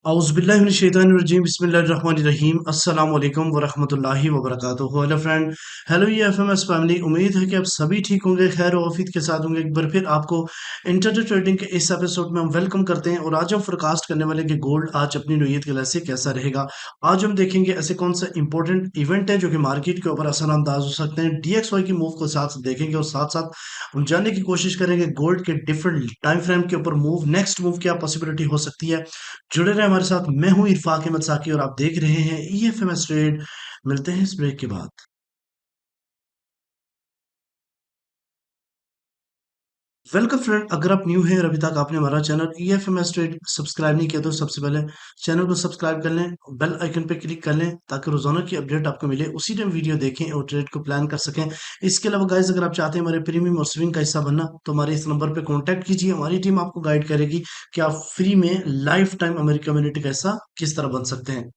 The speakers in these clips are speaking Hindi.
औज़ुबिल्लाहिमिनश्शैतानिर्रजीम बिस्मिल्लाहिर्रहमानिर्रहीम अस्सलाम वालेकुम वरहमतुल्लाहि वबरकातुहू। हेलो फ्रेंड, हेलो ये एफएमएस फैमिली। उम्मीद है कि आप सभी ठीक होंगे, खैर और आफियत के साथ होंगे। एक बार फिर आपको इंटरनेट ट्रेडिंग के इस एपिसोड में हम वेलकम करते हैं और आज हम फोरकास्ट करने वाले कि गोल्ड आज अपनी नौयत के लिहाज से कैसा रहेगा। आज हम देखेंगे ऐसे कौन सा इंपॉर्टेंट इवेंट है जो कि मार्केट के ऊपर असरअंदाज हो सकते हैं। डीएक्सवाई की मूव को साथ देखेंगे और साथ साथ हम जानने की कोशिश करेंगे गोल्ड के डिफरेंट टाइम फ्रेम के ऊपर मूव, नेक्स्ट मूव क्या पॉसिबिलिटी हो सकती है। जुड़े रहे हमारे साथ। मैं हूं इरफाक अहमद साकी और आप देख रहे हैं ईएफएमएस ट्रेड। मिलते हैं इस ब्रेक के बाद। वेलकम फ्रेंड, अगर आप न्यू हैं और अभी तक आपने हमारा चैनल ईएफएमएस ट्रेड सब्सक्राइब नहीं किया तो सबसे पहले चैनल को सब्सक्राइब कर लें, बेल आइकन पे क्लिक कर लें ताकि रोजाना की अपडेट आपको मिले, उसी टाइम वीडियो देखें और ट्रेड को प्लान कर सकें। इसके अलावा गाइस, अगर आप चाहते हैं हमारे प्रीमियम और स्विंग का हिस्सा बनना तो हमारे इस नंबर पे कांटेक्ट कीजिए। हमारी टीम आपको गाइड करेगी कि आप फ्री में लाइफ टाइम हमारी कम्युनिटी का हिस्सा किस तरह बन सकते हैं।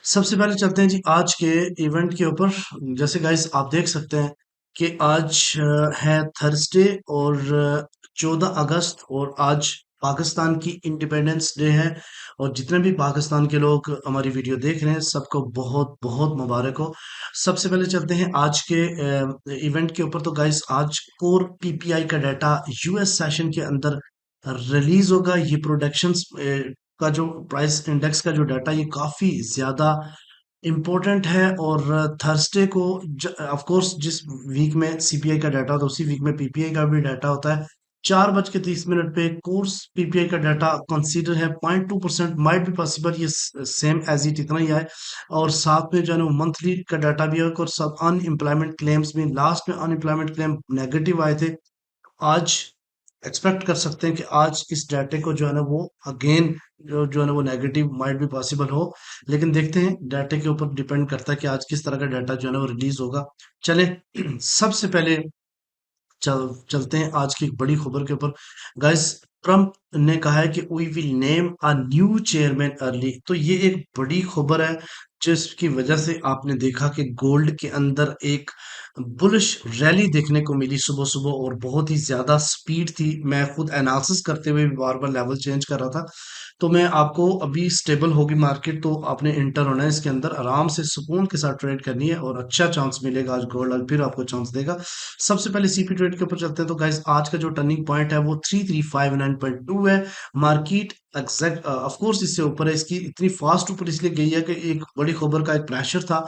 सबसे पहले चलते हैं जी आज के इवेंट के ऊपर। जैसे गाइस आप देख सकते हैं कि आज है थर्सडे और 14 अगस्त, और आज पाकिस्तान की इंडिपेंडेंस डे है। और जितने भी पाकिस्तान के लोग हमारी वीडियो देख रहे हैं सबको बहुत बहुत मुबारक हो। सबसे पहले चलते हैं आज के इवेंट के ऊपर। तो गाइस आज कोर पीपीआई का डाटा यूएस सेशन के अंदर रिलीज होगा। ये प्रोडक्शंस का जो प्राइस इंडेक्स का जो डाटा ये काफी ज्यादा इम्पोर्टेंट है। और थर्सडे को ऑफ कोर्स जिस वीक में सीपीआई का डाटा होता है उसी वीक में पीपीआई का भी डाटा होता है। 4:30 पे कोर्स पीपीआई का डाटा कंसीडर है 0.2%, माइट भी पॉसिबल ये सेम एज इट इतना ही है। और साथ में जो है ना मंथली का डाटा भी है और सब अनएम्प्लॉयमेंट क्लेम्स भी, लास्ट में अनएम्प्लॉयमेंट क्लेम नेगेटिव आए थे। आज एक्सपेक्ट कर सकते हैं कि आज इस डाटे को जो है ना वो अगेन जो है ना वो नेगेटिव माइट भी पॉसिबल हो। लेकिन देखते हैं, डाटे के ऊपर डिपेंड करता है कि आज किस तरह का डाटा जो है ना वो रिलीज होगा। चले सबसे पहले चलते हैं आज की एक बड़ी खबर के ऊपर। गाइस, ट्रम्प ने कहा है कि we will name a new chairman early. तो ये एक बड़ी खबर है जिसकी वजह से आपने देखा कि गोल्ड के अंदर एक बुलिश रैली देखने को मिली सुबह सुबह, और बहुत ही ज्यादा स्पीड थी। मैं खुद एनालिसिस करते हुए बार बार लेवल चेंज कर रहा था। तो मैं आपको, अभी स्टेबल होगी मार्केट तो आपने इंटर होना है इसके अंदर, आराम से सुकून के साथ ट्रेड करनी है और अच्छा चांस मिलेगा। आज गोल्ड आज फिर आपको चांस देगा। सबसे पहले सीपी ट्रेड के ऊपर चलते हैं। तो गाइस आज का जो टर्निंग पॉइंट है वो 3359.2 है। मार्केट एग्जैक्ट ऑफ कोर्स इससे ऊपर है। इसकी इतनी फास्ट ऊपर इसलिए गई है कि एक बड़ी खबर का एक प्रेशर था।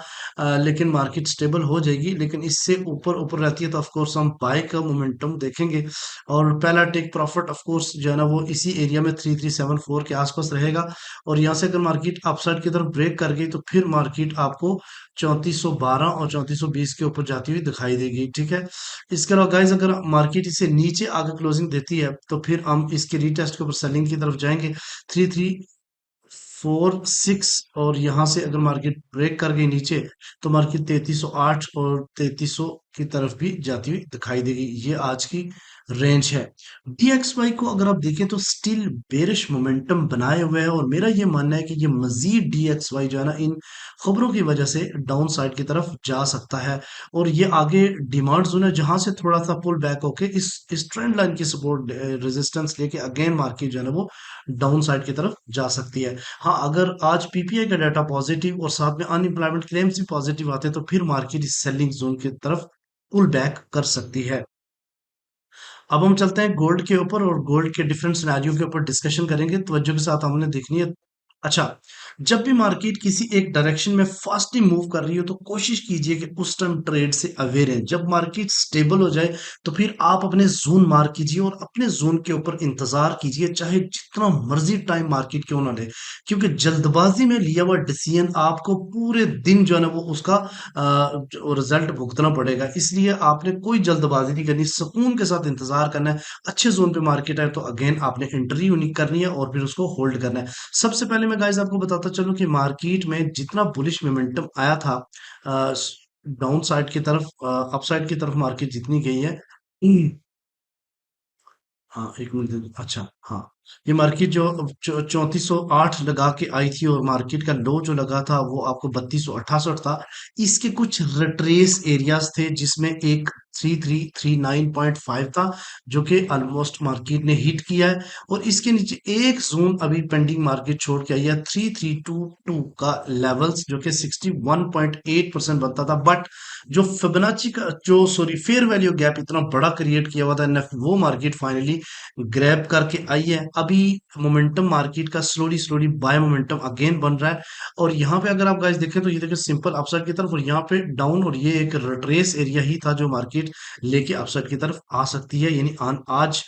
लेकिन मार्केट स्टेबल हो जाएगी, लेकिन इससे ऊपर ऊपर रहती है तो ऑफ कोर्स हम बाय का मोमेंटम देखेंगे। और पहला टेक प्रॉफिट ऑफ कोर्स जो है ना वो इसी एरिया में 3374 के आसपास रहेगा। और यहाँ से अगर मार्केट अपसाइड की तरफ ब्रेक कर गई तो फिर मार्केट आपको 3412 और 3420 के ऊपर जाती हुई दिखाई देगी। ठीक है। इसके अलावा गाइस, अगर मार्केट इसे नीचे आगे क्लोजिंग देती है तो फिर हम इसके रीटेस्ट के ऊपर सेलिंग की तरफ जाएंगे 3346। और यहाँ से अगर मार्केट ब्रेक कर गई नीचे तो मार्केट 3308 और 3300 की तरफ भी जाती हुई दिखाई देगी। ये आज की रेंज है। डीएक्सवाई को अगर आप देखें तो स्टिल बेरिश मोमेंटम बनाए हुए है, और मेरा ये मानना है कि ये मजीद डीएक्सवाई जो है ना इन खबरों की वजह से डाउन साइड की तरफ जा सकता है। और ये आगे डिमांड जोन है जहां से थोड़ा सा पुल बैक होके इस ट्रेंड लाइन की सपोर्ट रेजिस्टेंस लेके अगेन मार्केट जो है ना वो डाउन साइड की तरफ जा सकती है। हाँ, अगर आज पीपीआई का डाटा पॉजिटिव और साथ में अनएम्प्लॉयमेंट क्लेम्स भी पॉजिटिव आते हैं तो फिर मार्केट इस सेलिंग जोन की तरफ पुल बैक कर सकती है। अब हम चलते हैं गोल्ड के ऊपर और गोल्ड के डिफरेंट सिनेरियो के ऊपर डिस्कशन करेंगे। तवज्जो के साथ हमने देखनी है। अच्छा, जब भी मार्केट किसी एक डायरेक्शन में फास्टली मूव कर रही हो तो कोशिश कीजिए कि उस टाइम ट्रेड से अवेयर हैं। जब मार्केट स्टेबल हो जाए तो फिर आप अपने जोन मार्क कीजिए और अपने जोन के ऊपर इंतजार कीजिए, चाहे जितना मर्जी टाइम मार्केट क्यों ना ले। क्योंकि जल्दबाजी में लिया हुआ डिसीजन आपको पूरे दिन जो है ना वो उसका रिजल्ट भुगतना पड़ेगा। इसलिए आपने कोई जल्दबाजी नहीं करनी, सुकून के साथ इंतजार करना है। अच्छे जोन पे मार्केट है तो अगेन आपने एंट्री यूनिक करनी है और फिर उसको होल्ड करना है। सबसे पहले मैं गाइस आपको बताता चलूं कि मार्केट में जितना बुलिश मोमेंटम आया था डाउन साइड की तरफ, अपसाइड की तरफ मार्केट जितनी गई है। हाँ, एक मिनट अच्छा, हाँ, ये मार्केट जो 3408 लगा के आई थी और मार्केट का लो जो लगा था वो आपको 3268 था। इसके कुछ रिट्रेस एरियाज थे जिसमें एक 3339.5 था, जो कि ऑलमोस्ट मार्केट ने हिट किया है। और इसके नीचे एक जोन अभी पेंडिंग मार्केट छोड़ के आई है, 3322 का लेवल्स, जो कि 61.8% बनता था। बट जो फिबोनाची का जो सॉरी फेयर वैल्यू गैप इतना बड़ा क्रिएट किया हुआ था एनएफ, वो मार्केट फाइनली ग्रैब करके आई है। अभी मोमेंटम मार्केट का slowly slowly buy momentum again बन रहा है। और यहाँ पे अगर आप गाइस देखें तो ये देखिए सिंपल अपसाइड की तरफ, और यहाँ पे डाउन, और ये एक रिट्रेस एरिया ही था जो मार्केट लेके अपसाइड की तरफ आ सकती है। यानी आज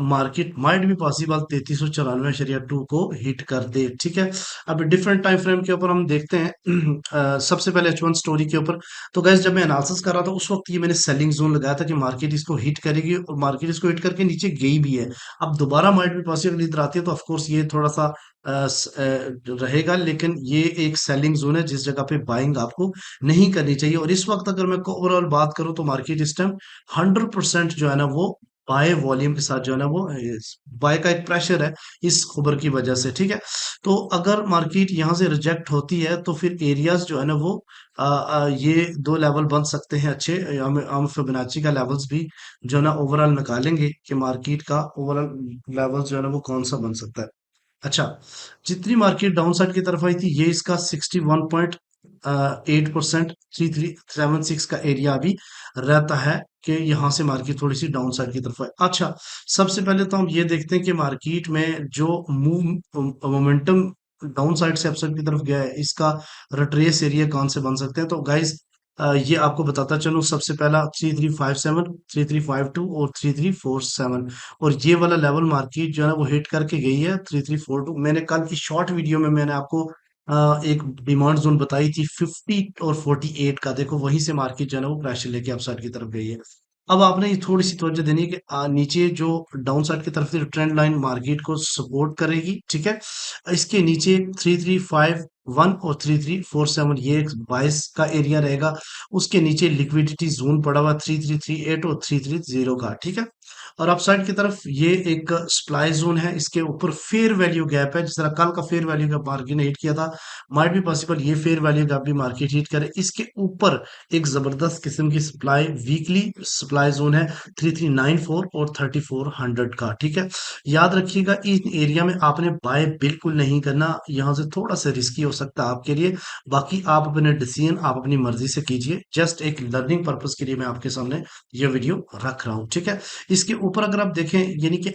मार्केट माइट भी पॉसिबल 3394.2 को हिट कर दे। ठीक है, अब डिफरेंट टाइम फ्रेम के ऊपर हम देखते हैं। सबसे पहले H1 स्टोरी के ऊपर। तो गैस जब मैं एनालिसिस कर रहा था उस वक्त ये मैंने सेलिंग जोन लगाया था कि मार्केट इसको हिट करेगी, और मार्केट इसको हिट करके नीचे गई भी है। अब दोबारा माइट भी पॉसिबल इधर आती है तो ऑफकोर्स ये थोड़ा सा रहेगा, लेकिन ये एक सेलिंग जोन है जिस जगह पे बाइंग आपको नहीं करनी चाहिए। और इस वक्त अगर मैं ओवरऑल बात करूं तो मार्केट इस टाइम 100% जो है ना वो बाय वॉल्यूम के साथ जो है ना वो बाय का एक प्रेशर है इस खबर की वजह से। ठीक है, तो अगर मार्केट यहां से रिजेक्ट होती है तो फिर एरियाज जो है ना वो ये दो लेवल बन सकते हैं अच्छे। हम फिबोनाची का लेवल्स भी जो है ना ओवरऑल निकालेंगे कि मार्केट का ओवरऑल लेवल जो है ना वो कौन सा बन सकता है। अच्छा, जितनी मार्केट डाउन साइड की तरफ आई थी, ये इसका 61.8%, 3376 का एरिया अभी रहता है कि यहाँ से मार्केट थोड़ी सी डाउन साइड की तरफ है। अच्छा, सबसे पहले तो हम ये देखते हैं कि मार्केट में जो मूव मोमेंटम डाउन साइड से अपसाइड की तरफ गया है, इसका रिट्रेस एरिया कौन से बन सकते हैं। तो गाइज ये आपको बताता चलूं, सबसे पहला 3357, 3352 और 3347। और ये वाला लेवल मार्केट जो है ना वो हिट करके गई है 3342। मैंने कल की शॉर्ट वीडियो में मैंने आपको एक डिमांड जोन बताई थी 50 और 48 का। देखो वहीं से मार्केट जो है ना वो प्रेशर लेके अपसाइड की तरफ गई है। अब आपने ये थोड़ी सी तवज्जो देनी है कि नीचे जो डाउन साइड की तरफ से ट्रेंड लाइन मार्केट को सपोर्ट करेगी। ठीक है, इसके नीचे 3351 और 3347 ये एक 22 का एरिया रहेगा। उसके नीचे लिक्विडिटी जोन पड़ा हुआ 3338 और 330 का। ठीक है, और अपसाइड की तरफ ये एक सप्लाई जोन है, इसके ऊपर फेयर वैल्यू गैप है। जिस तरह कल का फेयर वैल्यू गैप मार्केट ने हिट किया था, माइट भी पॉसिबल ये फेयर वैल्यू गैप भी मार्केट हिट करे। इसके ऊपर एक जबरदस्त किस्म की सप्लाई वीकली सप्लाई जोन है 3394 और 3400 का। ठीक है, याद रखिएगा इन एरिया में आपने बाय बिल्कुल नहीं करना, यहाँ से थोड़ा सा रिस्की हो सकता है आपके लिए। बाकी आप अपने डिसीजन आप अपनी मर्जी से कीजिए, जस्ट एक लर्निंग पर्पस के लिए मैं आपके सामने ये वीडियो रख रहा हूँ। ठीक है, इसके ऊपर अगर आप देखें यानी कि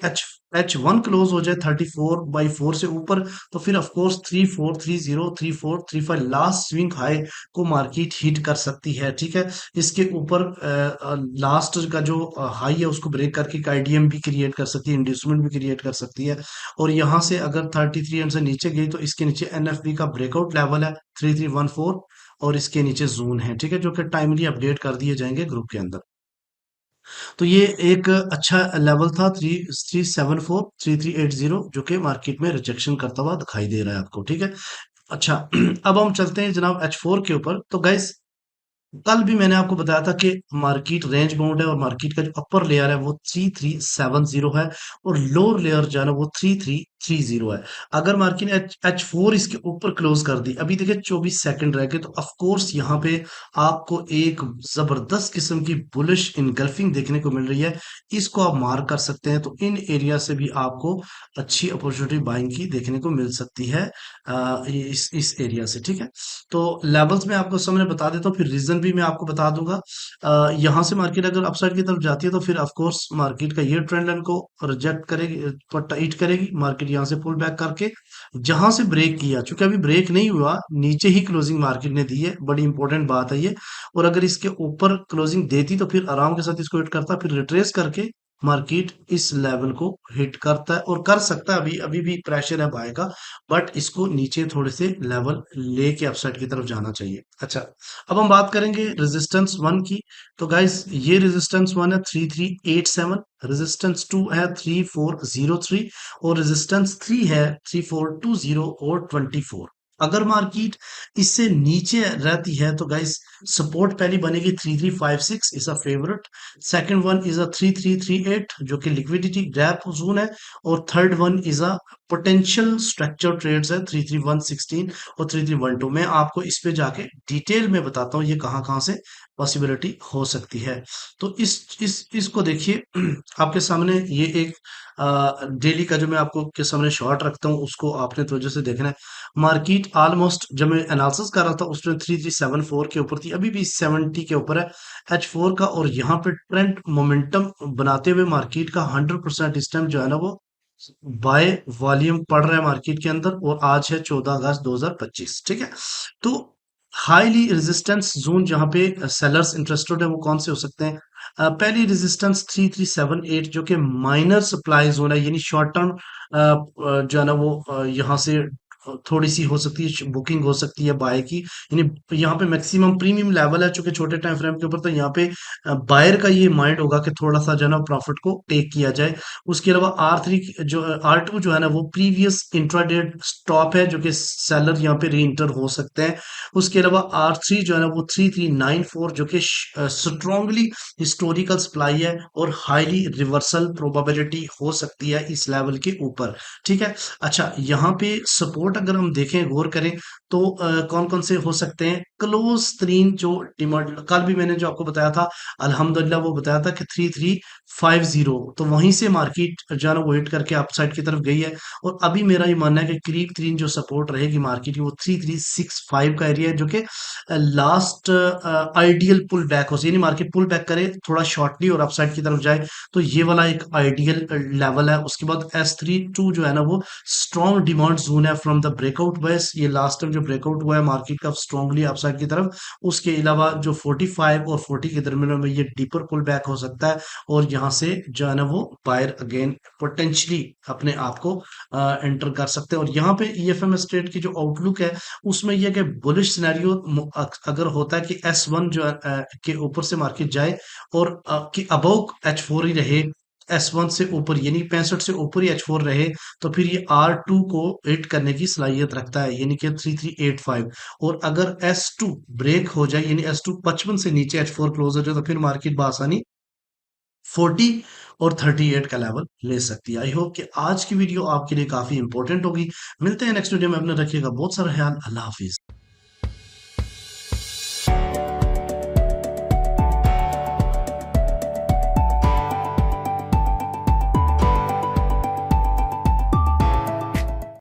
H1 क्लोज हो जाए 34/4 से ऊपर, तो फिर ऑफकोर्स 3430, 3435 लास्ट स्विंग हाई को मार्केट हिट कर सकती है। ठीक है, इसके ऊपर लास्ट का जो हाई है उसको ब्रेक करके एक आईडीएम भी क्रिएट कर सकती है, इंड्यूसमेंट भी क्रिएट कर सकती है। और यहाँ से अगर 33 से नीचे गई तो इसके नीचे एनएफबी का ब्रेकआउट लेवल है 3314, और इसके नीचे जोन है। ठीक है, जो कि टाइमली अपडेट कर दिए जाएंगे ग्रुप के अंदर। तो ये एक अच्छा लेवल था 3374, 3380, जो कि मार्केट में रिजेक्शन करता हुआ दिखाई दे रहा है आपको। ठीक है, अच्छा, अब हम चलते हैं जनाब H4 के ऊपर। तो गाइस कल भी मैंने आपको बताया था कि मार्केट रेंज बाउंड है, और मार्केट का जो अपर लेयर है वो 3370 है, और लोअर लेयर जो है ना वो 3330 है। अगर मार्केट ने H4 इसके ऊपर क्लोज कर दी, अभी देखिए 24 सेकंड रह गए, तो ऑफ कोर्स यहाँ पे आपको एक जबरदस्त किस्म की बुलिश इनगल्फिंग देखने को मिल रही है। इसको आप मार्क कर सकते हैं, तो इन एरिया से भी आपको अच्छी अपॉर्चुनिटी बाइंग की देखने को मिल सकती है इस एरिया से। ठीक है, तो लेवल्स में आपको सामने बता देता हूँ, फिर रीजन भी मैं आपको बता दूंगा। यहाँ से मार्केट अगर अपसाइड की तरफ जाती है तो फिर ऑफ कोर्स मार्केट का ये ट्रेंड लाइन को रिजेक्ट करेगी, हिट करेगी। मार्केट यहाँ से पुल बैक करके जहां से ब्रेक किया, चूंकि अभी ब्रेक नहीं हुआ, नीचे ही क्लोजिंग मार्केट ने दी है, बड़ी इंपॉर्टेंट बात है ये। और अगर इसके ऊपर क्लोजिंग देती तो फिर आराम के साथ इसको हिट करता, फिर रिट्रेस करके मार्केट इस लेवल को हिट करता है और कर सकता है। अभी अभी भी प्रेशर है बाय का, बट इसको नीचे थोड़े से लेवल लेके अपसाइड की तरफ जाना चाहिए। अच्छा, अब हम बात करेंगे रेजिस्टेंस वन की। तो गाइस ये रेजिस्टेंस वन है 3387, रेजिस्टेंस टू है 3403, और रेजिस्टेंस थ्री है 3420 और 24। अगर मार्केट इससे नीचे रहती है तो गाइस सपोर्ट पहली बनेगी 3356 is a favourite, second one is a 3338 जो कि लिक्विडिटी गैप जोन है, और third one is a potential structure trades है 33116 और 3312। मैं आपको इस पे जाके डिटेल में बताता हूँ ये कहाँ कहाँ से पॉसिबिलिटी हो सकती है। तो इस इसको देखिए आपके सामने ये एक डेली का जो मैं आपको के सामने शॉर्ट रखता हूँ उसको आपने तो वजह से देखना है। मार्केट ऑलमोस्ट जब मैं एनालिसिस कर रहा था उसमें 3374 के ऊपर थी, अभी भी 70 के ऊपर है H4 का, और यहाँ पे ट्रेंड मोमेंटम बनाते हुए मार्केट का 100% इस टाइम जो है ना वो बाय वॉल्यूम पड़ रहा है मार्केट के अंदर, और आज है 14 अगस्त 2025। ठीक है, तो हाईली रेजिस्टेंस जोन जहां पे सेलर्स इंटरेस्टेड है वो कौन से हो सकते हैं? पहली रेजिस्टेंस 3378 जो कि माइनर सप्लाई जोन है, यानी शॉर्ट टर्म जो है ना वो यहाँ से थोड़ी सी हो सकती है बुकिंग हो सकती है बाय की, यानी यहाँ पे मैक्सिमम प्रीमियम लेवल है चूंकि छोटे टाइम फ्रेम के ऊपर, तो यहाँ पे बायर का ये माइंड होगा कि थोड़ा सा जो है ना प्रॉफिट को टेक किया जाए। उसके अलावा R3 जो R2 जो है ना वो प्रीवियस इंट्राडे स्टॉप है जो कि सेलर यहाँ पे री इंटर हो सकते हैं। उसके अलावा R3 जो है ना वो 3394 जो कि स्ट्रॉन्गली हिस्टोरिकल सप्लाई है और हाईली रिवर्सल प्रोबेबिलिटी हो सकती है इस लेवल के ऊपर। ठीक है, अच्छा यहाँ पे सपोर्ट अगर हम देखें गौर करें तो कौन कौन से हो सकते हैं? क्लोज तरीन जो डिमांड कल भी मैंने जो आपको बताया था अल्हम्दुलिल्लाह वो बताया था कि 3350, तो वहीं से मार्केट जो है ना वो हिट करके अपसाइड की तरफ गई है। और अभी मेरा ये मानना है कि करीब तरीन जो सपोर्ट रहेगी मार्केट की वो 3365 का एरिया है, जो कि लास्ट आइडियल पुल बैक हो, यानी मार्केट पुल बैक करे थोड़ा शॉर्टली और अपसाइड की तरफ जाए तो ये वाला एक आइडियल लेवल है। उसके बाद S32 जो है ना वो स्ट्रॉन्ग डिमांड जोन है फ्रॉम द ब्रेकआउट बेस, ये लास्ट टाइम जो ब्रेकआउट हुआ है मार्केट का स्ट्रॉन्गली अपसाइड की तरफ। उसके अलावा जो 45 और 40 के दरमियान में ये डीपर पुल बैक हो सकता है, और यहाँ से जो है ना वो बायर अगेन पोटेंशियली अपने आप को एंटर कर सकते हैं। और यहाँ पे EFMS ट्रेड की जो आउटलुक है उसमें यह कि बुलिश सिनेरियो अगर होता है कि S1 जो है, के ऊपर से मार्केट जाए और कि अबव H4 ही रहे, S1 से ऊपर यानी 65 से ऊपर ही H4 रहे, तो फिर ये R2 को हिट करने की सलाहियत रखता है, यानी कि 3385। और अगर S2 ब्रेक हो जाए यानी S2 55 से नीचे H4 क्लोज हो जाए तो फिर मार्केट बासानी 40 और 38 का लेवल ले सकती है। आई होप कि आज की वीडियो आपके लिए काफी इंपॉर्टेंट होगी। मिलते हैं नेक्स्ट वीडियो में, अपने रखिएगा बहुत सारा ख्याल। अल्लाह हाफिज।